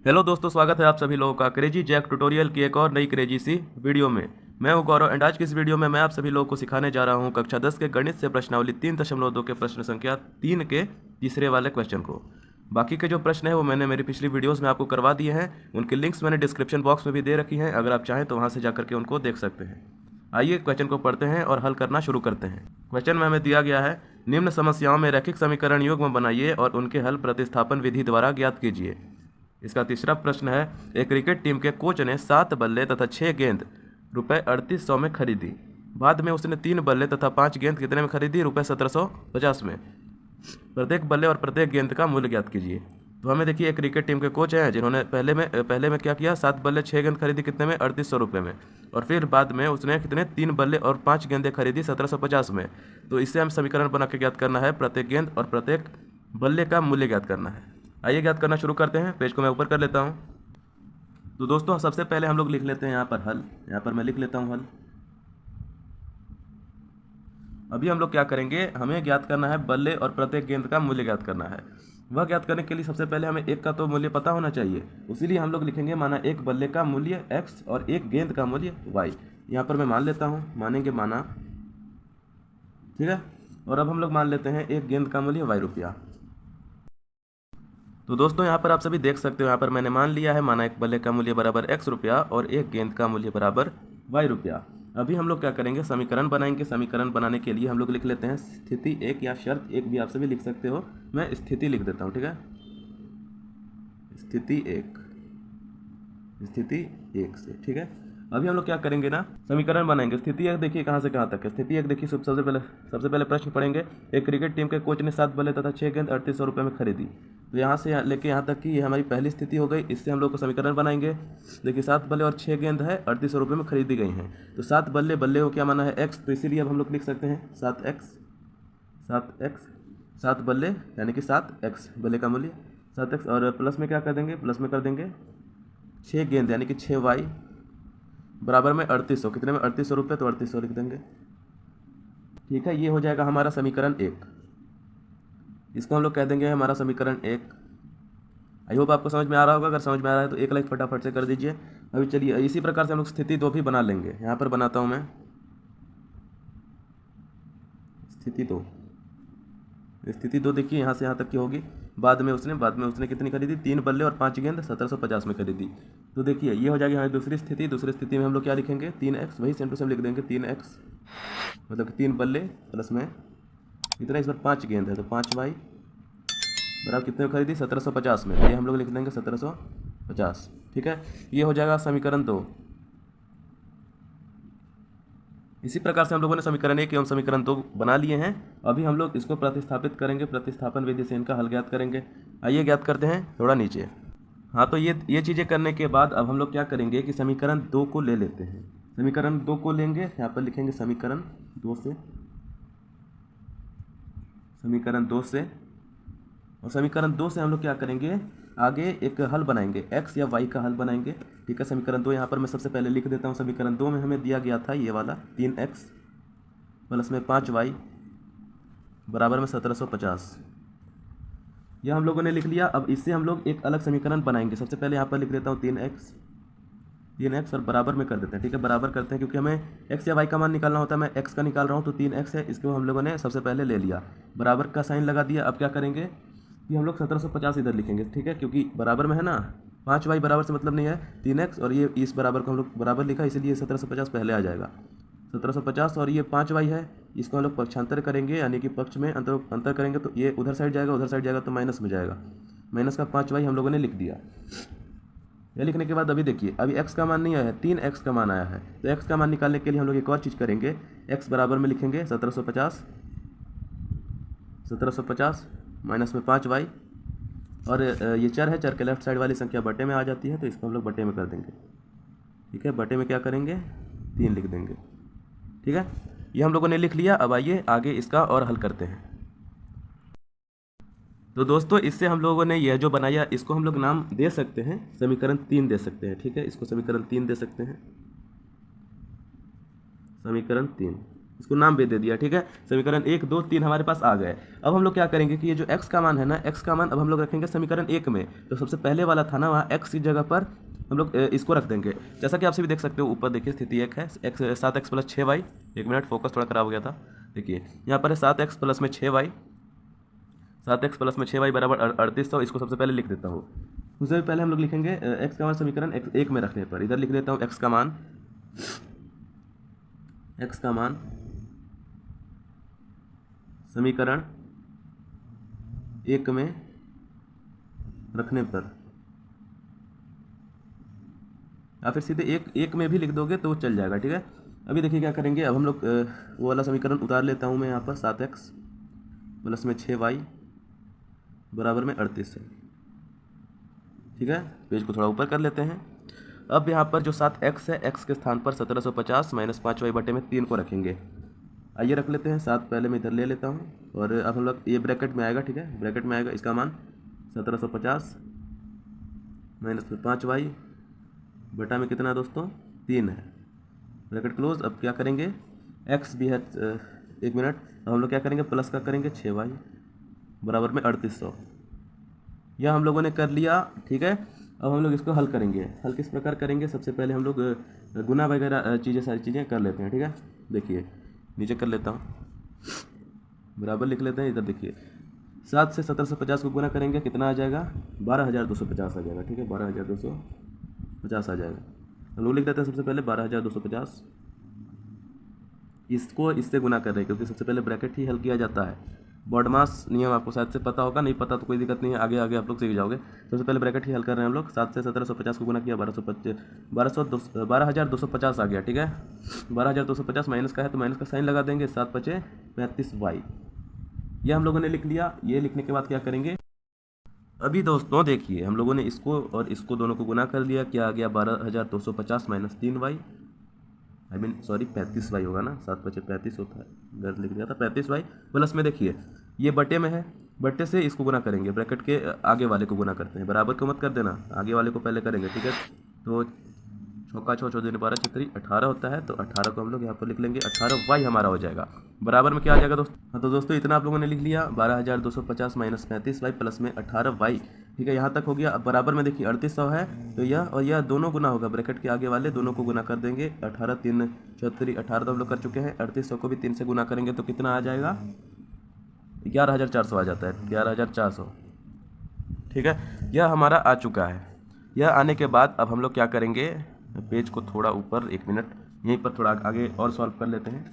Hello दोस्तों, स्वागत है आप सभी लोगों का क्रेजी जैक ट्यूटोरियल की एक और नई क्रेजी सी वीडियो में। मैं हूं गौरव एंड आज की इस वीडियो में मैं आप सभी लोगों को सिखाने जा रहा हूं कक्षा 10 के गणित से प्रश्नावली 3.2 के प्रश्न संख्या 3 के तीसरे वाले क्वेश्चन को। बाकी के जो प्रश्न है वो मैंने मेरी पिछली वीडियोस में आपको करवा दिए हैं, उनकी लिंक्स मैंने डिस्क्रिप्शन बॉक्स में भी दे रखी हैं। अगर आप चाहें तो वहाँ से जाकर के उनको देख सकते हैं। आइए क्वेश्चन को पढ़ते हैं और हल करना शुरू करते हैं। क्वेश्चन में हमें दिया गया है, निम्न समस्याओं में रैखिक समीकरण युग्म बनाइए और उनके हल प्रतिस्थापन विधि द्वारा ज्ञात कीजिए। इसका तीसरा प्रश्न है, एक क्रिकेट टीम के कोच ने 7 बल्ले तथा 6 गेंद रुपए 3800 में खरीदी। बाद में उसने 3 बल्ले तथा 5 गेंद कितने में खरीदी? रुपए 1750 में। प्रत्येक बल्ले और प्रत्येक गेंद का मूल्य ज्ञात कीजिए। तो हमें देखिए, एक क्रिकेट टीम के कोच हैं जिन्होंने पहले में क्या किया, 7 बल्ले 6 गेंद खरीदी कितने में? 3800 रुपये में। और फिर बाद में उसने कितने? 3 बल्ले और 5 गेंदें खरीदी 1750 में। तो इससे हम समीकरण बना के ज्ञात करना है प्रत्येक गेंद और प्रत्येक बल्ले का मूल्य ज्ञात करना है। आइए ज्ञात करना शुरू करते हैं। पेज को मैं ऊपर कर लेता हूँ। तो दोस्तों सबसे पहले हम लोग लिख लेते हैं यहाँ पर हल। यहाँ पर मैं लिख लेता हूँ हल। अभी हम लोग क्या करेंगे, हमें ज्ञात करना है बल्ले और प्रत्येक गेंद का मूल्य ज्ञात करना है। वह ज्ञात करने के लिए सबसे पहले हमें एक का तो मूल्य पता होना चाहिए, इसीलिए हम लोग लिखेंगे माना एक बल्ले का मूल्य x और एक गेंद का मूल्य y। यहाँ पर मैं मान लेता हूँ, मानेंगे माना, ठीक है। और अब हम लोग मान लेते हैं एक गेंद का मूल्य y रुपया। तो दोस्तों यहाँ पर आप सभी देख सकते हो, यहाँ पर मैंने मान लिया है माना एक बल्ले का मूल्य बराबर x रुपया और एक गेंद का मूल्य बराबर y रुपया। अभी हम लोग क्या करेंगे, समीकरण बनाएंगे। समीकरण बनाने के लिए हम लोग लिख लेते हैं स्थिति एक या शर्त एक भी आप सभी लिख सकते हो। मैं स्थिति लिख देता हूँ, ठीक है। स्थिति एक से, ठीक है। अभी हम लोग क्या करेंगे ना, समीकरण बनाएंगे। स्थिति एक देखिए कहाँ से कहाँ तक है। स्थिति एक देखिए, सबसे पहले प्रश्न पढ़ेंगे। एक क्रिकेट टीम के कोच ने 7 बल्ले तथा 6 गेंद 3800 रुपये में खरीदी। तो यहाँ से लेके यहाँ तक की ये हमारी पहली स्थिति हो गई। इससे हम लोग को समीकरण बनाएंगे। देखिए 7 बल्ले और 6 गेंद है 3800 रुपये में खरीदी गई हैं। तो 7 बल्ले, बल्ले को क्या माना है x, तो इसीलिए अब हम लोग लिख सकते हैं 7 बल्ले यानी कि 7x बल्ले का मूल्य 7x। और प्लस में क्या कर देंगे, प्लस में कर देंगे 6 गेंद यानी कि 6y बराबर में 3800, कितने में? 3800 रुपये, तो 3800 लिख देंगे, ठीक है। ये हो जाएगा हमारा समीकरण एक। इसको हम लोग कह देंगे हमारा समीकरण एक। आई होप आपको समझ में आ रहा होगा। अगर समझ में आ रहा है तो एक लाइक फटाफट से कर दीजिए। अभी चलिए इसी प्रकार से हम लोग स्थिति 2 भी बना लेंगे। यहाँ पर बनाता हूँ मैं स्थिति दो देखिए यहाँ से यहाँ तक की होगी। बाद में उसने कितनी खरीदी? 3 बल्ले और 5 गेंद 1750 में खरीदी। तो देखिए ये हो जाएगी हमारी दूसरी स्थिति। दूसरी स्थिति में हम लोग क्या लिखेंगे, 3x, वही सेम टू सेम लिख देंगे 3x, मतलब 3 बल्ले प्लस में कितना, इस पर 5 गेंद है तो 5y बराबर कितने में खरीदी? 1750 में। तो ये हम लोग लिख देंगे 1750, ठीक है। ये हो जाएगा समीकरण 2। इसी प्रकार से हम लोगों ने समीकरण 1 एवं समीकरण 2 बना लिए हैं। अभी हम लोग इसको प्रतिस्थापित करेंगे, प्रतिस्थापन विधि से इनका हल ज्ञात करेंगे। आइए ज्ञात करते हैं थोड़ा नीचे। हाँ, तो ये चीज़ें करने के बाद अब हम लोग क्या करेंगे कि समीकरण 2 को ले लेते हैं। समीकरण 2 को लेंगे, यहाँ पर लिखेंगे समीकरण 2 से, और समीकरण 2 से हम लोग क्या करेंगे, आगे एक हल बनाएंगे, x या y का हल बनाएंगे, ठीक है। समीकरण 2 यहाँ पर मैं सबसे पहले लिख देता हूँ। समीकरण 2 में हमें दिया गया था ये वाला 3x प्लस में 5y बराबर में 1750। यह हम लोगों ने लिख लिया। अब इससे हम लोग एक अलग समीकरण बनाएंगे। सबसे पहले यहाँ पर लिख देता हूँ 3x और बराबर में कर देते हैं, ठीक है। बराबर करते हैं क्योंकि हमें x या y का मान निकालना होता है। मैं x का निकाल रहा हूँ तो 3x है, इसको हम लोगों ने सबसे पहले ले लिया, बराबर का साइन लगा दिया। अब क्या करेंगे कि हम लोग 1750 इधर लिखेंगे, ठीक है, क्योंकि बराबर में है ना। 5y बराबर से मतलब नहीं है 3x, और ये इस बराबर को हम लोग बराबर लिखा, इसीलिए 1750 पहले आ जाएगा। 1750 और ये 5y है, इसको हम लोग पक्षांतर करेंगे यानी कि पक्ष में अंतर करेंगे तो ये उधर साइड जाएगा, तो माइनस में जाएगा। माइनस का 5y हम लोगों ने लिख दिया। यह लिखने के बाद अभी देखिए, अभी x का मान नहीं आया है, 3x का मान आया है। तो x का मान निकालने के लिए हम लोग एक और चीज़ करेंगे। x बराबर में लिखेंगे 1750 माइनस में 5y, और ये चर है, चर के लेफ्ट साइड वाली संख्या बटे में आ जाती है, तो इसको हम लोग बटे में कर देंगे, ठीक है। बटे में क्या करेंगे, 3 लिख देंगे, ठीक है। ये हम लोगों ने लिख लिया। अब आइए आगे इसका और हल करते हैं। तो दोस्तों इससे हम लोगों ने यह जो बनाया, इसको हम लोग नाम दे सकते हैं समीकरण 3 दे सकते हैं, ठीक है। इसको समीकरण 3 दे सकते हैं, समीकरण 3। इसको नाम भी दे दिया, ठीक है। समीकरण 1, 2, 3 हमारे पास आ गए। अब हम लोग क्या करेंगे कि ये जो x का मान है ना, x का मान अब हम लोग रखेंगे समीकरण 1 में। तो सबसे पहले वाला था ना, वहाँ x की जगह पर हम लोग इसको रख देंगे। जैसा कि आप सभी देख सकते हो, ऊपर देखिए स्थिति 1 है, 7x + 6y। 1 मिनट, फोकस थोड़ा खराब हो गया था। देखिए यहाँ पर है 7x + 6y, 7x + 6y बराबर 3800। इसको सबसे पहले लिख देता हूँ। उससे भी पहले हम लोग लिखेंगे x का मान समीकरण 1 में रखने पर। इधर लिख देता हूँ x का मान समीकरण 1 में रखने पर, या फिर सीधे एक में भी लिख दोगे तो चल जाएगा, ठीक है। अभी देखिए क्या करेंगे। अब हम लोग वो वाला समीकरण उतार लेता हूँ मैं यहाँ पर। 7x + 6y बराबर में 38 है, ठीक है। पेज को थोड़ा ऊपर कर लेते हैं। अब यहाँ पर जो 7x है, x के स्थान पर 1750 - 5y/3 को रखेंगे। आइए रख लेते हैं। 7 पहले मैं इधर ले लेता हूँ, और अब हम लोग ये ब्रैकेट में आएगा, ठीक है। ब्रैकेट में आएगा, इसका मान 1750 - 5y बटा में कितना है दोस्तों, 3 है। Bracket close. अब क्या करेंगे, x भी है 1 मिनट। अब हम लोग क्या करेंगे, प्लस का करेंगे 6y बराबर में 3800। यह हम लोगों ने कर लिया, ठीक है। अब हम लोग इसको हल करेंगे। हल किस प्रकार करेंगे, सबसे पहले हम लोग गुना वगैरह सारी चीज़ें कर लेते हैं, ठीक है। देखिए नीचे कर लेता हूँ, बराबर लिख लेते हैं। इधर देखिए 7 से 1750 को गुना करेंगे, कितना आ जाएगा, 12250 आ जाएगा, ठीक है। 12250 आ जाएगा। हम लोग लिख देते हैं सबसे पहले 12250। इसको इससे गुना कर रहे हैं, क्योंकि सबसे पहले ब्रैकेट ही हल किया जाता है। बॉडमास नियम आपको शायद से पता होगा, नहीं पता तो कोई दिक्कत नहीं है, आगे आगे आप लोग सीख जाओगे। सबसे पहले ब्रैकेट ही हल कर रहे हैं हम लोग। 7 से 1750 को गुना किया, 12250 आ गया, ठीक है। 12250 माइनस का है तो माइनस का साइन लगा देंगे। 7 × 5 = 35y। यह हम लोगों ने लिख लिया। ये लिखने के बाद क्या करेंगे, अभी दोस्तों देखिए हम लोगों ने इसको और इसको दोनों को गुना कर लिया। क्या आ गया, 12250 - 3y, सॉरी 35y होगा ना, 7 × 5 = 35 होता है, गलत लिख दिया था। 35y प्लस में देखिए ये बटे में है, बटे से इसको गुना करेंगे, ब्रैकेट के आगे वाले को गुना करते हैं। बराबर को मत कर देना, आगे वाले को पहले करेंगे, ठीक है। तो चौका 6 × 4 = 12, 6 × 18 होता है। तो 18 को हम लोग यहाँ पर लिख लेंगे, 18y हमारा हो जाएगा। बराबर में क्या आ जाएगा दोस्तों, हाँ तो दोस्तों इतना आप लोगों ने लिख लिया, 12250 - 35y प्लस में 18y, ठीक है। यहाँ तक हो गया। अब बराबर में देखिए 3800 है, तो यह और यह दोनों गुना होगा, ब्रैकेट के आगे वाले दोनों को गुना कर देंगे। 18 × 3 = 34, 18 तो हम लोग कर चुके हैं। 3800 को भी 3 से गुना करेंगे तो कितना आ जाएगा, 11400 आ जाता है, 11400, ठीक है। यह हमारा आ चुका है। यह आने के बाद अब हम लोग क्या करेंगे, पेज को थोड़ा ऊपर, 1 मिनट, यहीं पर थोड़ा आगे और सॉल्व कर लेते हैं।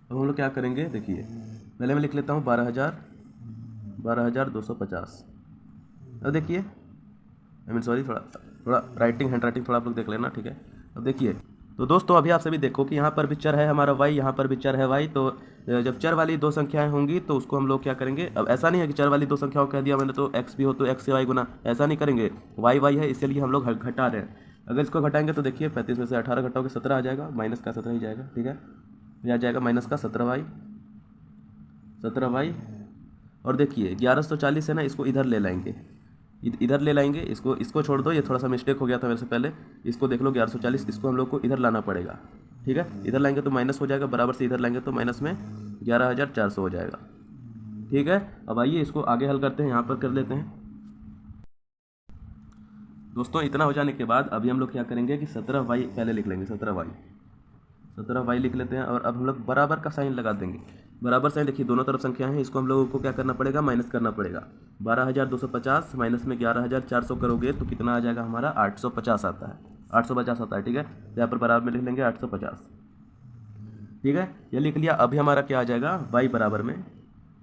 अब हम लोग क्या करेंगे, देखिए पहले मैं लिख लेता हूँ 12250। अब देखिए सॉरी, थोड़ा राइटिंग, हैंड राइटिंग थोड़ा आप लोग देख लेना, ठीक है। अब देखिए तो दोस्तों अभी आप सभी देखो कि यहाँ पर भी चर है हमारा y, यहाँ पर भी चर है y। तो जब चर वाली दो संख्याएं होंगी तो उसको हम लोग क्या करेंगे, अब ऐसा नहीं है कि चर वाली दो संख्याओं को कह दिया मैंने तो x भी हो तो x से y गुना, ऐसा नहीं करेंगे। y है, इसलिए हम लोग घटा रहे हैं। अगर इसको घटाएंगे तो देखिए 35 में से 18 घटाओगे 17 आ जाएगा, माइनस का 17 ही जाएगा, ठीक है। यह आ जाएगा माइनस का 17y। और देखिए 1140 है ना, इसको इधर ले लाएंगे, इधर ले लाएंगे। इसको छोड़ दो, ये थोड़ा सा मिस्टेक हो गया था मेरे से पहले। इसको देख लो 1140, इसको हम लोग को इधर लाना पड़ेगा, ठीक है। इधर लाएंगे तो माइनस हो जाएगा, बराबर से इधर लाएंगे तो माइनस में 11400 हो जाएगा, ठीक है। अब आइए इसको आगे हल करते हैं, यहाँ पर कर लेते हैं दोस्तों। इतना हो जाने के बाद अभी हम लोग क्या करेंगे कि 17y पहले लिख लेंगे, 17y लिख लेते हैं। और अब हम लोग बराबर का साइन लगा देंगे। बराबर साइन देखिए दोनों तरफ संख्या है, इसको हम लोगों को क्या करना पड़ेगा, माइनस करना पड़ेगा। 12250 माइनस में 11400 करोगे तो कितना आ जाएगा हमारा, 850 आता है, 850 आता है, ठीक है। यहाँ पर बराबर में लिख लेंगे 850, ठीक है। ये लिख लिया। अभी हमारा क्या आ जाएगा, y बराबर में,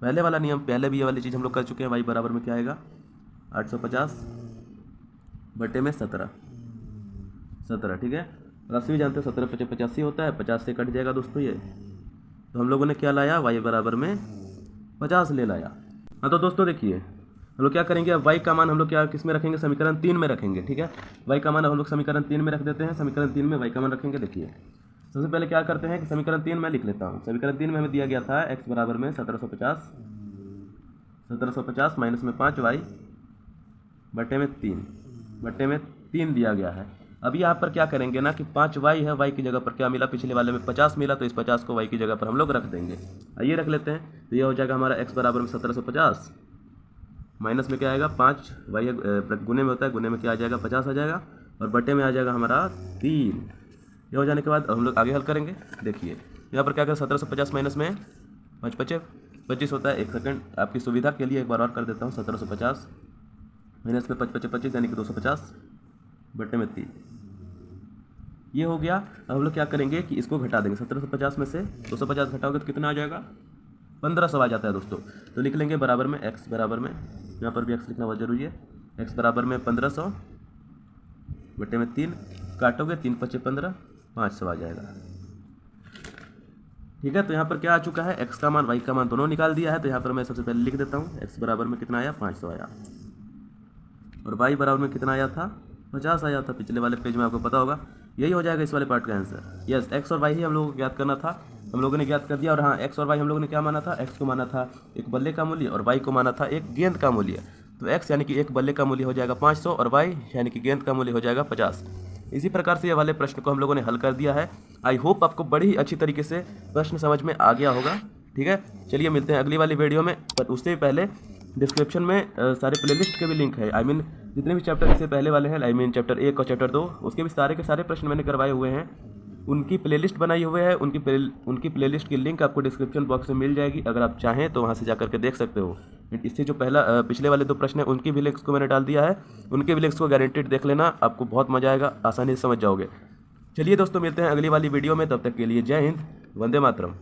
पहले वाला नियम, पहले भी ये वाली चीज़ हम लोग कर चुके हैं। y बराबर में क्या आएगा, 850 बटे में 17, ठीक है। राशि भी जानते हो 17 × 5 = 85 होता है, 50 से कट जाएगा दोस्तों ये। तो हम लोगों ने क्या लाया, y बराबर में 50 ले लाया। हाँ तो दोस्तों देखिए हम लोग क्या करेंगे, अब y का मान हम लोग क्या किस में रखेंगे, समीकरण 3 में रखेंगे, ठीक है। y का मान हम लोग समीकरण 3 में रख देते हैं। समीकरण 3 में y का मान रखेंगे। देखिए सबसे पहले क्या करते हैं कि समीकरण 3 में लिख लेता हूँ। समीकरण 3 में हमें दिया गया था x बराबर में 1750 माइनस में 5y बटे में 3 दिया गया है। अभी यहाँ पर क्या करेंगे ना कि 5y है, y की जगह पर क्या मिला, पिछले वाले में 50 मिला, तो इस 50 को y की जगह पर हम लोग रख देंगे। आइए रख लेते हैं। तो ये हो जाएगा हमारा x बराबर में 1750, माइनस में क्या आएगा 5y गुने में होता है, गुने में क्या आ जाएगा 50 आ जाएगा, और बटे में आ जाएगा हमारा 3। ये हो जाने के बाद हम लोग आगे हल करेंगे। देखिए यहाँ पर क्या करें, 1750 माइनस में 5 पचे 25 होता है। एक सेकंड आपकी सुविधा के लिए एक बार और कर देता हूँ। 1750 माइनस में 5 पचे 25 यानी कि 250 बटे में 3। ये हो गया। अब हम लोग क्या करेंगे कि इसको घटा देंगे। 1750 में से 250 घटाओगे तो कितना आ जाएगा, 1500 आ जाता है दोस्तों। तो लिख लेंगे बराबर में x बराबर में, यहाँ पर भी x लिखना बहुत जरूरी है, x बराबर में 1500 बटे में 3, काटोगे 3 पचे 15, 500 आ जाएगा। ठीक है, तो यहाँ पर क्या आ चुका है, x का मान y का मान दोनों निकाल दिया है। तो यहाँ पर मैं सबसे पहले लिख देता हूँ, x बराबर में कितना आया 500 आया, और y बराबर में कितना आया था 50 आया था। पिछले वाले पेज में आपको पता होगा। यही हो जाएगा इस वाले पार्ट का आंसर। यस, x और y ही हम लोगों को ज्ञात करना था, हम लोगों ने ज्ञात कर दिया। और हाँ, x और y हम लोगों ने क्या माना था, x को माना था एक बल्ले का मूल्य और y को माना था एक गेंद का मूल्य। तो x यानी कि एक बल्ले का मूल्य हो जाएगा 500 और y यानी कि गेंद का मूल्य हो जाएगा 50। इसी प्रकार से ये वाले प्रश्न को हम लोगों ने हल कर दिया है। आई होप आपको बड़ी ही अच्छी तरीके से प्रश्न समझ में आ गया होगा। ठीक है, चलिए मिलते हैं अगली वाली वीडियो में। पर उससे पहले डिस्क्रिप्शन में सारे प्लेलिस्ट के भी लिंक है। आई मीन जितने भी चैप्टर इससे पहले वाले हैं, आई मीन चैप्टर 1 और चैप्टर 2, उसके भी सारे के सारे प्रश्न मैंने करवाए हुए हैं। उनकी प्लेलिस्ट बनाई हुई है। उनकी प्लेलिस्ट की लिंक आपको डिस्क्रिप्शन बॉक्स में मिल जाएगी। अगर आप चाहें तो वहाँ से जा करके देख सकते हो। इससे जो पिछले वाले 2 प्रश्न हैं उनकी भी लिंक्स को मैंने डाल दिया है। उनके भी लिंक्स को गारंटेड देख लेना, आपको बहुत मजा आएगा, आसानी से समझ जाओगे। चलिए दोस्तों, मिलते हैं अगली वाली वीडियो में। तब तक के लिए जय हिंद, वंदे मातरम।